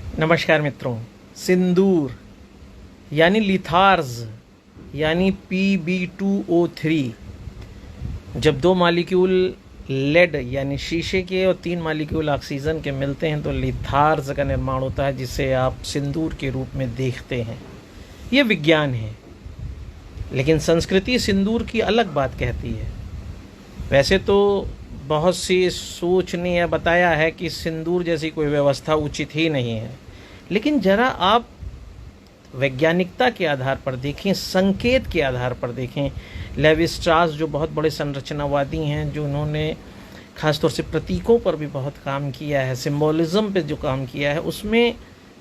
नमस्कार मित्रों। सिंदूर यानी लिथार्ज यानी Pb2O3 जब दो मालिक्यूल लेड यानी शीशे के और 3 मालिक्यूल ऑक्सीजन के मिलते हैं तो लिथार्ज का निर्माण होता है, जिसे आप सिंदूर के रूप में देखते हैं। ये विज्ञान है, लेकिन संस्कृति सिंदूर की अलग बात कहती है। वैसे तो बहुत सी सोच ने यह बताया है कि सिंदूर जैसी कोई व्यवस्था उचित ही नहीं है, लेकिन जरा आप वैज्ञानिकता के आधार पर देखें, संकेत के आधार पर देखें। लेवी स्ट्रास जो बहुत बड़े संरचनावादी हैं, जो उन्होंने खासतौर से प्रतीकों पर भी बहुत काम किया है, सिंबोलिज्म पे जो काम किया है, उसमें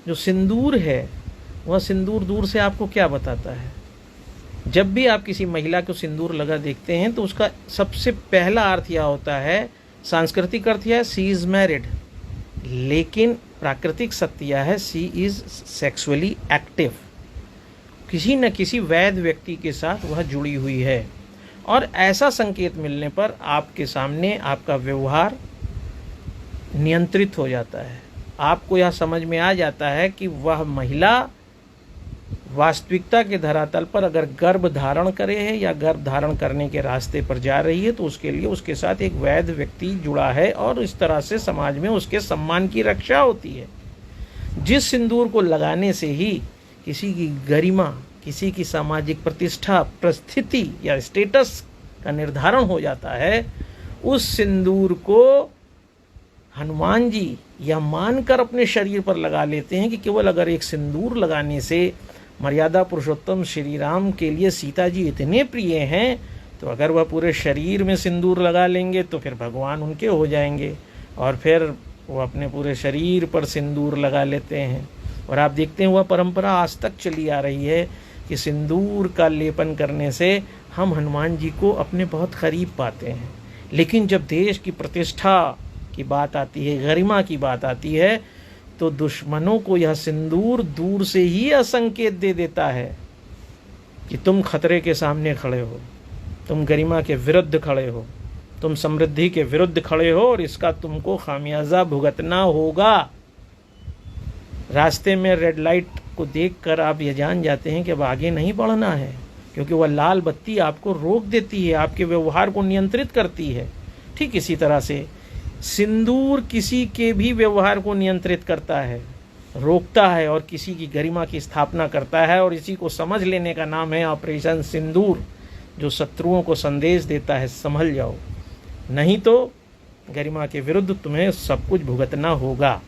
जो सिंदूर है वह सिंदूर दूर से आपको क्या बताता है। जब भी आप किसी महिला को सिंदूर लगा देखते हैं तो उसका सबसे पहला अर्थ यह होता है, सांस्कृतिक अर्थ यह है सी इज़ मैरिड, लेकिन प्राकृतिक सत्य यह है सी इज़ सेक्सुअली एक्टिव। किसी न किसी वैध व्यक्ति के साथ वह जुड़ी हुई है, और ऐसा संकेत मिलने पर आपके सामने आपका व्यवहार नियंत्रित हो जाता है। आपको यह समझ में आ जाता है कि वह महिला वास्तविकता के धरातल पर अगर गर्भ धारण करे है या गर्भ धारण करने के रास्ते पर जा रही है तो उसके लिए उसके साथ एक वैध व्यक्ति जुड़ा है, और इस तरह से समाज में उसके सम्मान की रक्षा होती है। जिस सिंदूर को लगाने से ही किसी की गरिमा, किसी की सामाजिक प्रतिष्ठा, परिस्थिति या स्टेटस का निर्धारण हो जाता है, उस सिंदूर को हनुमान जी यह मानकर अपने शरीर पर लगा लेते हैं कि केवल अगर एक सिंदूर लगाने से मर्यादा पुरुषोत्तम श्री राम के लिए सीता जी इतने प्रिय हैं, तो अगर वह पूरे शरीर में सिंदूर लगा लेंगे तो फिर भगवान उनके हो जाएंगे, और फिर वो अपने पूरे शरीर पर सिंदूर लगा लेते हैं। और आप देखते हैं वह परंपरा आज तक चली आ रही है कि सिंदूर का लेपन करने से हम हनुमान जी को अपने बहुत करीब पाते हैं। लेकिन जब देश की प्रतिष्ठा की बात आती है, गरिमा की बात आती है, तो दुश्मनों को यह सिंदूर दूर से ही यह संकेत दे देता है कि तुम खतरे के सामने खड़े हो, तुम गरिमा के विरुद्ध खड़े हो, तुम समृद्धि के विरुद्ध खड़े हो, और इसका तुमको खामियाजा भुगतना होगा। रास्ते में रेड लाइट को देखकर आप ये जान जाते हैं कि अब आगे नहीं बढ़ना है, क्योंकि वह लाल बत्ती आपको रोक देती है, आपके व्यवहार को नियंत्रित करती है। ठीक इसी तरह से सिंदूर किसी के भी व्यवहार को नियंत्रित करता है, रोकता है, और किसी की गरिमा की स्थापना करता है। और इसी को समझ लेने का नाम है ऑपरेशन सिंदूर, जो शत्रुओं को संदेश देता है संभल जाओ, नहीं तो गरिमा के विरुद्ध तुम्हें सब कुछ भुगतना होगा।